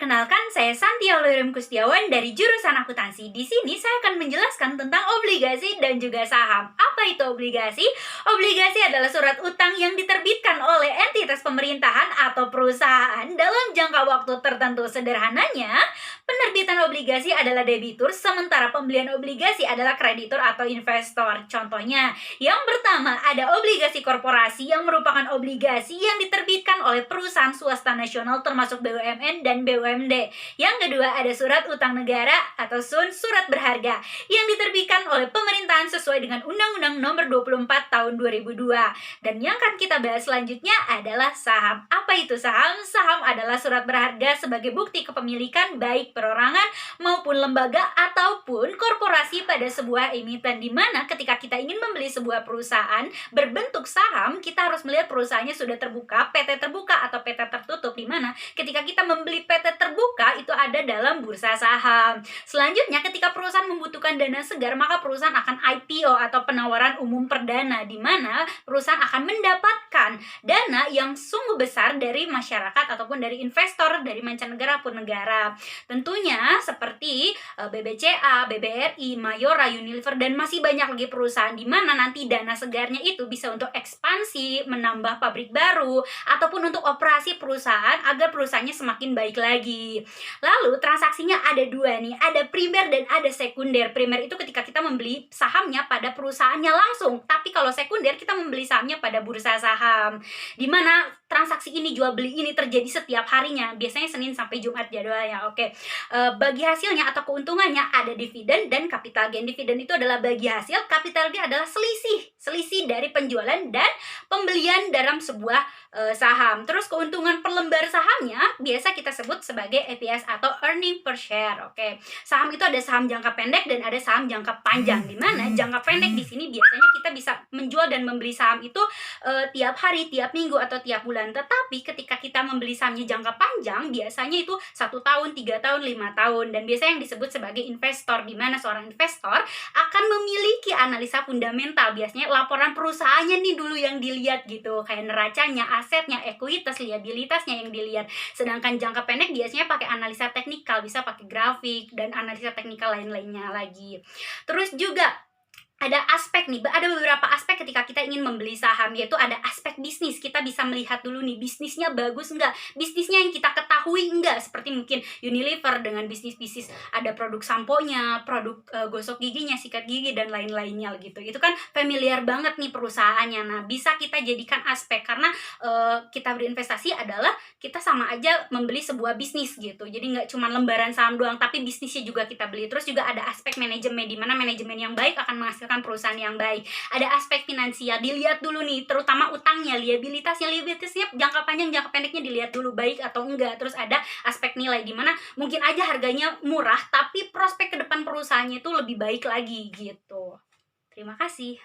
Perkenalkan, saya Santi Aulirim Kustiawan dari jurusan akuntansi. Di sini saya akan menjelaskan tentang obligasi dan juga saham. Apa itu obligasi? Obligasi adalah surat utang yang diterbitkan oleh entitas pemerintahan atau perusahaan dalam jangka waktu tertentu. Sederhananya, penerbitan obligasi adalah debitur, sementara pembelian obligasi adalah kreditur atau investor. Contohnya, yang pertama ada obligasi korporasi yang merupakan obligasi yang diterbitkan oleh perusahaan swasta nasional termasuk BUMN dan BUMD. Yang kedua ada surat utang negara atau surat berharga yang diterbitkan oleh pemerintahan sesuai dengan Undang-Undang Nomor 24 Tahun 2002. Dan yang akan kita bahas selanjutnya adalah saham. Apa itu saham? Saham adalah surat berharga sebagai bukti kepemilikan baik perorangan maupun lembaga ataupun korporasi pada sebuah emiten, di mana ketika kita ingin membeli sebuah perusahaan berbentuk saham, kita harus melihat perusahaannya sudah terbuka, PT terbuka atau PT tertutup, di mana ketika kita membeli PT terbuka itu ada dalam bursa saham. Selanjutnya, ketika perusahaan membutuhkan dana segar, maka perusahaan akan IPO atau penawaran umum perdana, di mana perusahaan akan mendapatkan dana yang sungguh besar dari masyarakat ataupun dari investor dari mancanegara pun negara. Tentunya seperti BBCA, BBRI, Mayora, Unilever, dan masih banyak lagi perusahaan, di mana nanti dana segarnya itu bisa untuk ekspansi, menambah pabrik baru, ataupun untuk operasi perusahaan agar perusahaannya semakin baik lagi. Lalu transaksinya ada dua nih, ada primer dan ada sekunder. Primer itu ketika kita membeli sahamnya pada perusahaannya langsung, tapi kalau sekunder kita membeli sahamnya pada bursa saham, di mana transaksi ini jual beli ini terjadi setiap harinya, biasanya Senin sampai Jumat jadwalnya. Oke. Bagi hasilnya atau keuntungannya ada dividen dan capital gain. Dividen itu adalah bagi hasil, capital gain adalah selisih dari penjualan dan pembelian dalam sebuah saham. Terus keuntungan per lembar sahamnya biasa kita sebut sebagai EPS atau earning per share. Oke. Saham itu ada saham jangka pendek dan ada saham jangka panjang, di mana jangka pendek di sini biasanya kita bisa menjual dan membeli saham itu tiap hari, tiap minggu atau tiap bulan. Tetapi ketika kita membeli sahamnya jangka panjang, biasanya itu 1 tahun, 3 tahun, 5 tahun, dan biasanya yang disebut sebagai investor, di mana seorang investor akan memiliki analisa fundamental. Biasanya laporan perusahaannya nih dulu yang dilihat gitu, kayak neracanya, asetnya, ekuitas, liabilitasnya yang dilihat. Sedangkan jangka pendek biasanya pakai analisa teknikal, bisa pakai grafik dan analisa teknikal lain-lainnya lagi. Terus juga ada aspek nih, ada beberapa aspek ketika kita ingin membeli saham, yaitu ada aspek bisnis. Kita bisa melihat dulu nih, bisnisnya bagus enggak, bisnisnya yang kita ketahui enggak, seperti mungkin Unilever dengan bisnis-bisnis ada produk samponya, produk gosok giginya, sikat gigi, dan lain-lainnya gitu. Itu kan familiar banget nih perusahaannya. Nah, bisa kita jadikan aspek, karena kita berinvestasi adalah kita sama aja membeli sebuah bisnis gitu. Jadi nggak cuma lembaran saham doang, tapi bisnisnya juga kita beli. Terus juga ada aspek manajemen, di mana manajemen yang baik akan menghasilkan perusahaan yang baik. Ada aspek finansial, dilihat dulu nih, terutama utangnya, liabilitasnya jangka panjang, jangka pendeknya dilihat dulu baik atau enggak. Terus ada aspek nilai, di mana mungkin aja harganya murah, tapi prospek ke depan perusahaannya itu lebih baik lagi gitu. Terima kasih.